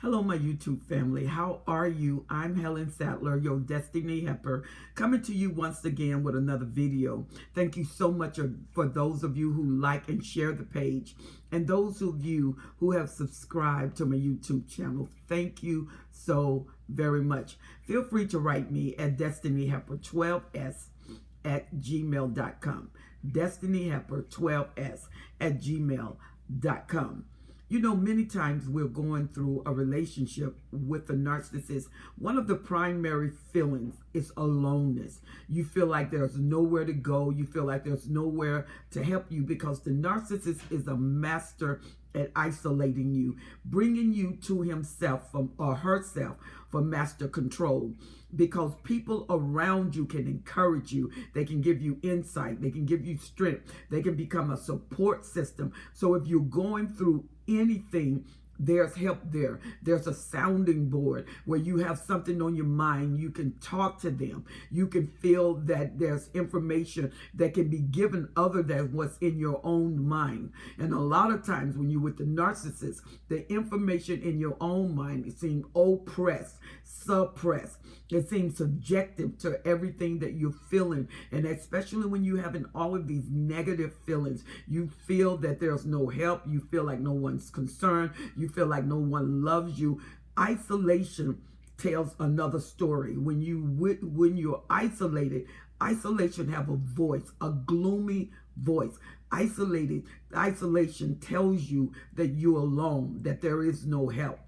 Hello, my YouTube family. How are you? I'm Helen Sattler, your Destiny Helper, coming to you once again with another video. Thank you so much for those of you who like and share the page, and those of you who have subscribed to my YouTube channel. Thank you so very much. Feel free to write me at destinyhelper12s@gmail.com. destinyhelper12s@gmail.com. You know, many times we're going through a relationship with a narcissist. One of the primary feelings is aloneness. You feel like there's nowhere to go. You feel like there's nowhere to help you because the narcissist is a master at isolating you, bringing you to himself or herself for master control. Because people around you can encourage you, they can give you insight, they can give you strength, they can become a support system. So if you're going through anything, there's help there. There's a sounding board where you have something on your mind. You can talk to them. You can feel that there's information that can be given other than what's in your own mind. And a lot of times when you're with the narcissist, the information in your own mind, it seems oppressed, suppressed. It seems subjective to everything that you're feeling. And especially when you're having all of these negative feelings, you feel that there's no help. You feel like no one's concerned. You feel like no one loves you. Isolation tells another story. When you're isolated, isolation have a voice, a gloomy voice. Isolation tells you that you're alone, that there is no help,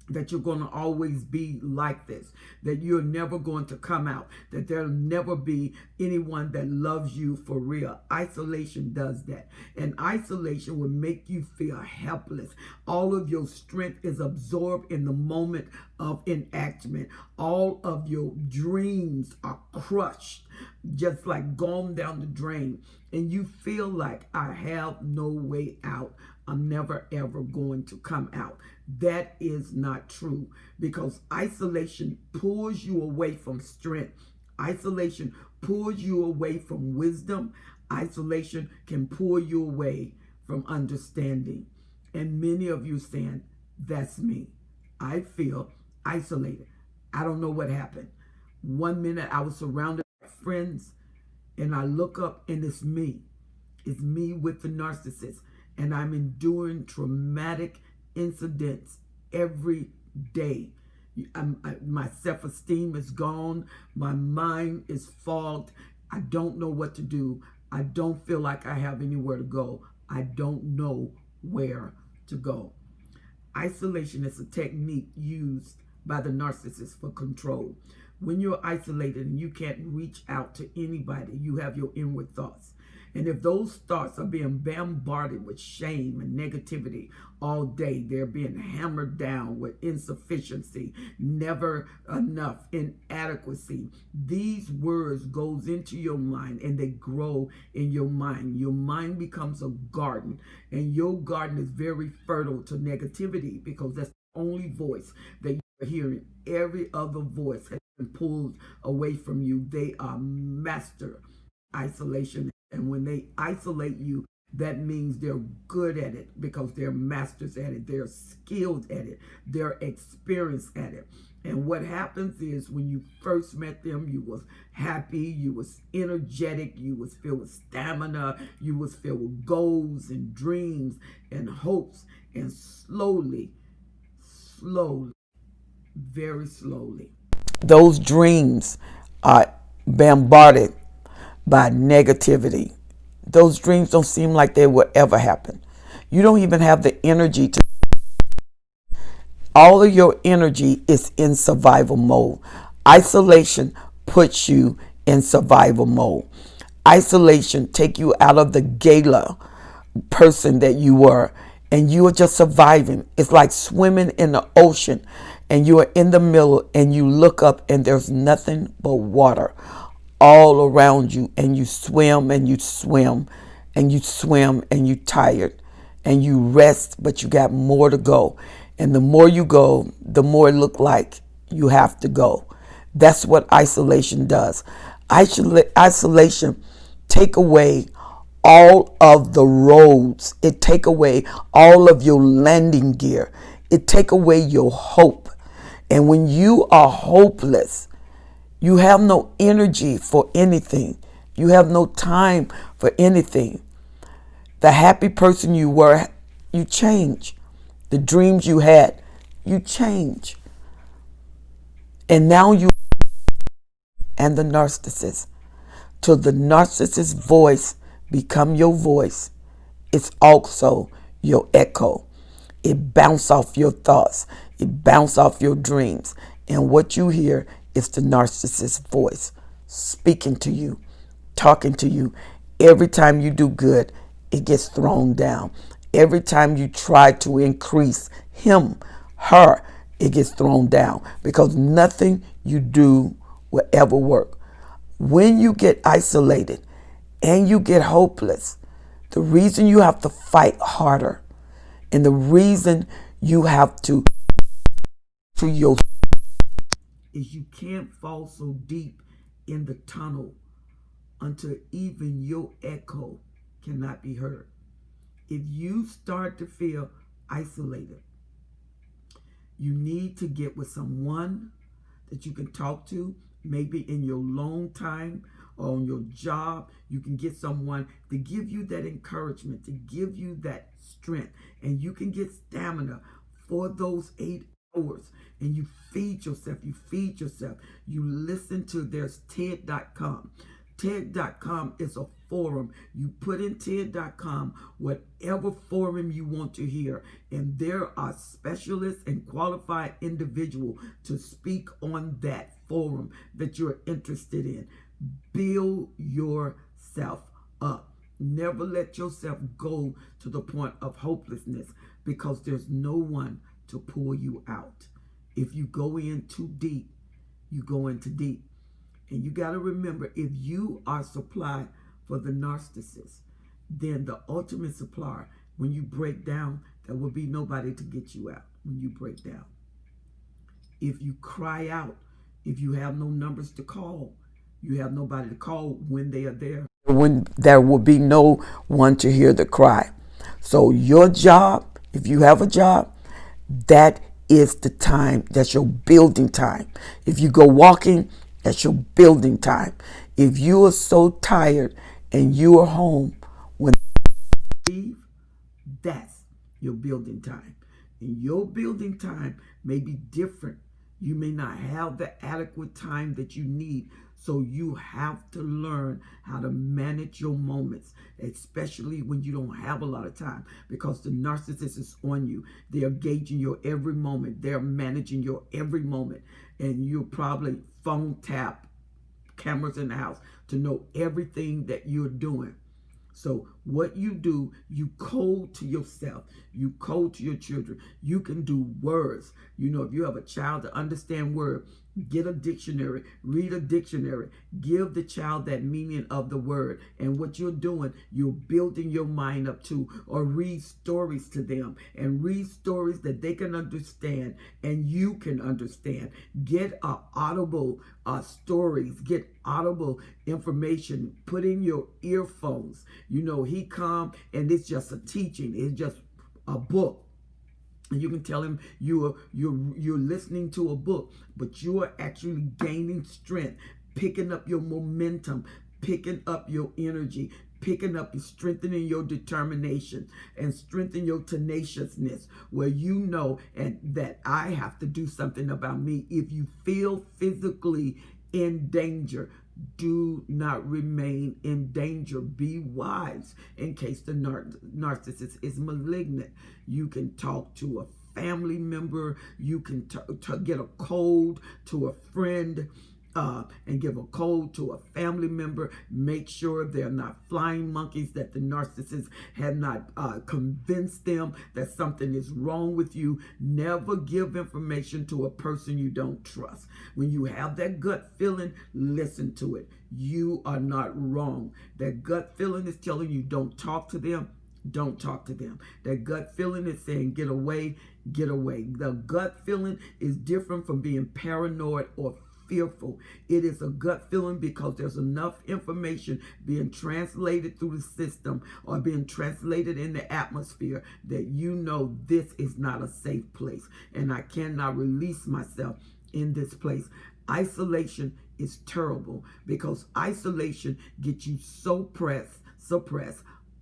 that you're going to always be like this, that you're never going to come out, that there'll never be anyone that loves you for real. Isolation does that. And isolation will make you feel helpless. All of your strength is absorbed in the moment of enactment. All of your dreams are crushed, just like gone down the drain. And you feel like, I have no way out. I'm never ever going to come out. That is not true, because isolation pulls you away from strength. Isolation pulls you away from wisdom. Isolation can pull you away from understanding. And many of you saying, that's me. I feel isolated. I don't know what happened. 1 minute I was surrounded by friends, and I look up and it's me. It's me with the narcissist. And I'm enduring traumatic incidents every day. My self-esteem is gone. My mind is fogged. I don't know what to do. I don't feel like I have anywhere to go. I don't know where to go. Isolation is a technique used by the narcissist for control. When you're isolated and you can't reach out to anybody, you have your inward thoughts. And if those thoughts are being bombarded with shame and negativity all day, they're being hammered down with insufficiency, never enough, inadequacy. These words goes into your mind and they grow in your mind. Your mind becomes a garden, and your garden is very fertile to negativity, because that's the only voice that you're hearing. Every other voice has been pulled away from you. They are master isolation. And when they isolate you, that means they're good at it, because they're masters at it. They're skilled at it. They're experienced at it. And what happens is, when you first met them, you was happy, you was energetic, you was filled with stamina, you was filled with goals and dreams and hopes. And slowly, very slowly, those dreams are bombarded by negativity. Those dreams don't seem like they will ever happen. You don't even have the energy to. All of your energy is in survival mode. Isolation puts you in survival mode. Isolation take you out of the gala person that you were, and you are just surviving. It's like swimming in the ocean, and you are in the middle, and you look up and there's nothing but water all around you, and you swim and you swim and you swim and you tired and you rest, but you got more to go. And the more you go, the more it look like you have to go. That's what isolation does. Isolation take away all of the roads. It take away all of your landing gear. It take away your hope. And when you are hopeless, you have no energy for anything. You have no time for anything. The happy person you were, you change. The dreams you had, you change. And now you and the narcissist. Till the narcissist voice become your voice, it's also your echo. It bounce off your thoughts. It bounce off your dreams. And what you hear is the narcissist voice speaking to you, talking to you. Every time you do good, it gets thrown down. Every time you try to increase him, her, it gets thrown down because nothing you do will ever work. When you get isolated and you get hopeless, the reason you have to fight harder and the reason you have to your is you can't fall so deep in the tunnel until even your echo cannot be heard. If you start to feel isolated, you need to get with someone that you can talk to, maybe in your lone time or on your job. You can get someone to give you that encouragement, to give you that strength, and you can get stamina for those 8 hours. And you feed yourself, you listen to, there's TED.com. TED.com is a forum. You put in TED.com whatever forum you want to hear, and there are specialists and qualified individuals to speak on that forum that you're interested in. Build yourself up. Never let yourself go to the point of hopelessness, because there's no one to pull you out. If you go in too deep, you go into deep. And you got to remember, if you are supplied for the narcissist, then the ultimate supplier, when you break down, there will be nobody to get you out when you break down. If you cry out, if you have no numbers to call, you have nobody to call when they are there. When there will be no one to hear the cry. So your job, if you have a job, that is the time. That's your building time. If you go walking, that's your building time. If you are so tired and you are home when you leave, that's your building time. And your building time may be different. You may not have the adequate time that you need. So you have to learn how to manage your moments, especially when you don't have a lot of time, because the narcissist is on you. They are gauging your every moment. They're managing your every moment. And you'll probably phone tap cameras in the house to know everything that you're doing. So what you do, you code to yourself. You code to your children. You can do words. You know, if you have a child to understand words, get a dictionary, read a dictionary, give the child that meaning of the word. And what you're doing, you're building your mind up to, or read stories to them, and read stories that they can understand and you can understand. Get audible stories, get audible information, put in your earphones. You know, he come and it's just a teaching, it's just a book. And you can tell him you're listening to a book, but you are actually gaining strength, picking up your momentum, picking up your energy, picking up and strengthening your determination and strengthen your tenaciousness, where you know and that I have to do something about me. If you feel physically in danger, do not remain in danger. Be wise in case the narcissist is malignant. You can talk to a family member. You can get a code to a friend. And give a code to a family member. Make sure they're not flying monkeys, that the narcissist have not convinced them that something is wrong with you. Never give information to a person you don't trust. When you have that gut feeling, listen to it. You are not wrong. That gut feeling is telling you don't talk to them. Don't talk to them. That gut feeling is saying get away, get away. The gut feeling is different from being paranoid or fearful. It is a gut feeling because there's enough information being translated through the system or being translated in the atmosphere that you know this is not a safe place and I cannot release myself in this place. Isolation is terrible because isolation gets you suppressed,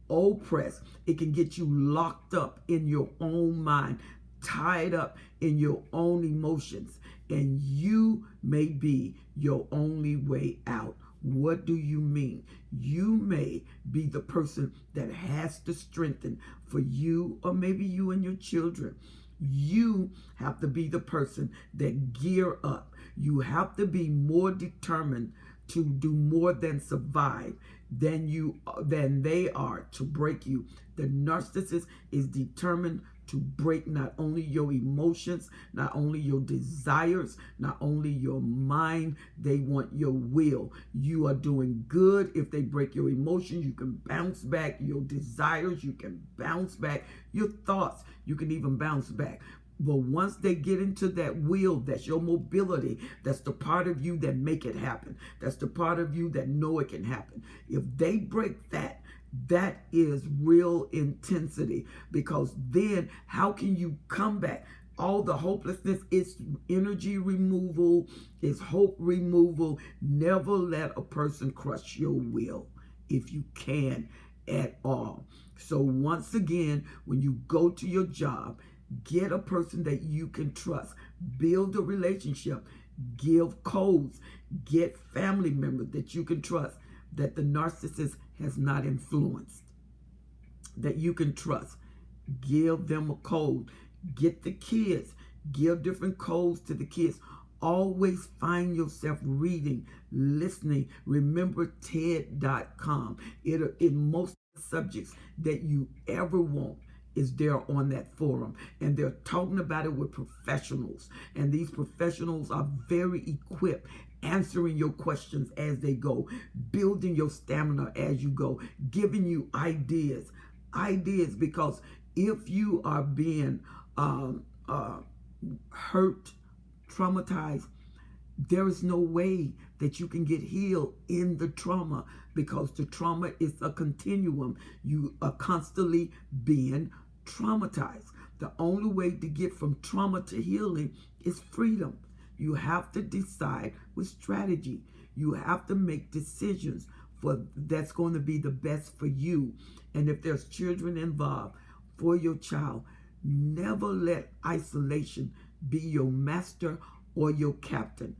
oppressed. It can get you locked up in your own mind, tied up in your own emotions, and you may be your only way out. What do you mean? You may be the person that has to strengthen for you, or maybe you and your children. You have to be the person that gear up. You have to be more determined to do more than survive than they are to break you. The narcissist is determined to break not only your emotions, not only your desires, not only your mind, they want your will. You are doing good. If they break your emotions, you can bounce back. Your desires, you can bounce back. Your thoughts, you can even bounce back. But once they get into that will, that's your mobility. That's the part of you that make it happen. That's the part of you that know it can happen. If they break that, that is real intensity, because then how can you come back? All the hopelessness is energy removal, is hope removal. Never let a person crush your will if you can at all. So once again, when you go to your job, get a person that you can trust. Build a relationship. Give codes. Get family members that you can trust, that the narcissist has not influenced, that you can trust. Give them a code. Get the kids. Give different codes to the kids. Always find yourself reading, listening. Remember TED.com. It most subjects that you ever want is there on that forum, and they're talking about it with professionals, and these professionals are very equipped, answering your questions as they go, building your stamina as you go, giving you ideas, because if you are being hurt, traumatized, there is no way that you can get healed in the trauma, because the trauma is a continuum. You are constantly being traumatized. The only way to get from trauma to healing is freedom. You have to decide with strategy. You have to make decisions that's going to be the best for you. And if there's children involved, for your child, never let isolation be your master or your captain.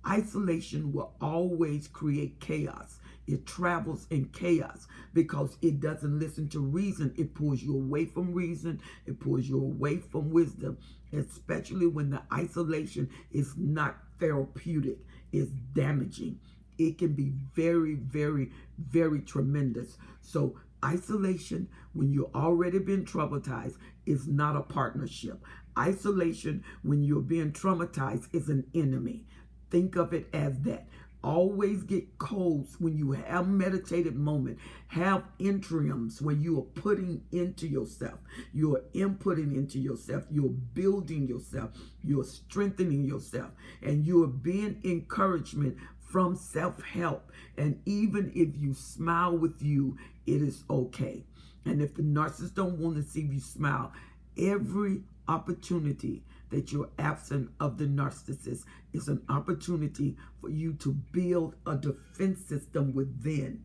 Isolation will always create chaos. It travels in chaos because it doesn't listen to reason. It pulls you away from reason. It pulls you away from wisdom, especially when the isolation is not therapeutic. It's damaging. It can be very, very, very tremendous. So isolation, when you've already been traumatized, is not a partnership. Isolation, when you're being traumatized, is an enemy. Think of it as that. Always get codes when you have meditative moment. Have interims where you are putting into yourself. You are inputting into yourself. You're building yourself. You're strengthening yourself. And you are being encouragement from self-help. And even if you smile with you, it is okay. And if the narcissist don't want to see you smile, every opportunity that you're absent of the narcissist is an opportunity for you to build a defense system within.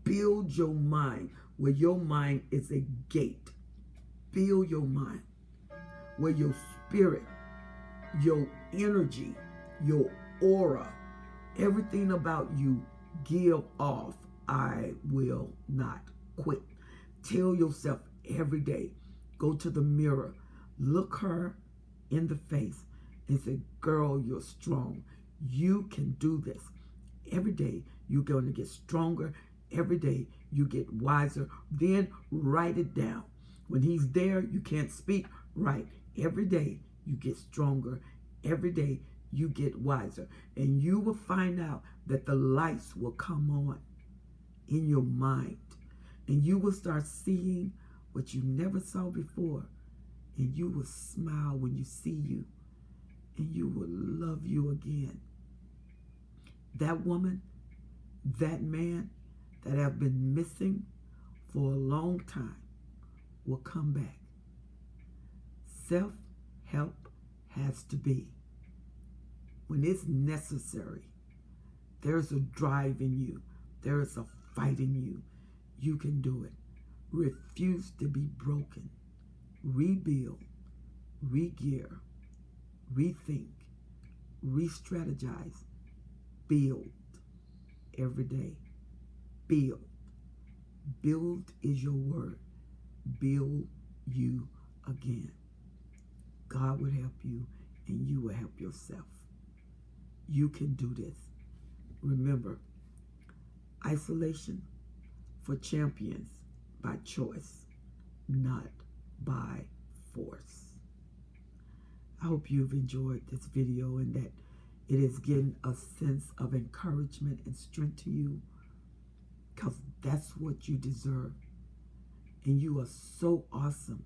Build your mind, where your mind is a gate. Build your mind where your spirit, your energy, your aura, everything about you give off, I will not quit. Tell yourself every day, go to the mirror, look her in the face and say, girl, you're strong. You can do this. Every day you're going to get stronger. Every day you get wiser. Then write it down. When he's there, you can't speak. Write. Every day you get stronger. Every day you get wiser. And you will find out that the lights will come on in your mind. And you will start seeing what you never saw before. And you will smile when you see you. And you will love you again. that woman, that man that have been missing for a long time will come back. Self-help has to be. When it's necessary, there's a drive in you. There is a fight in you. You can do it. Refuse to be broken. Rebuild, re-gear, rethink, re-strategize, build every day. Build. Build is your word. Build you again. God will help you and you will help yourself. You can do this. Remember, isolation for champions by choice, not by force. I hope you've enjoyed this video and that it is getting a sense of encouragement and strength to you, because that's what you deserve. And you are so awesome.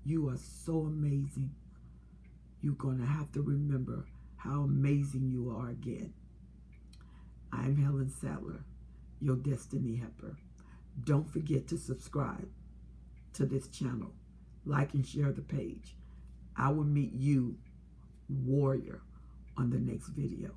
You are so amazing. You're going to have to remember how amazing you are again. I'm Helen Sadler, your Destiny Helper. Don't forget to subscribe to this channel. Like and share the page. I will meet you, warrior, on the next video.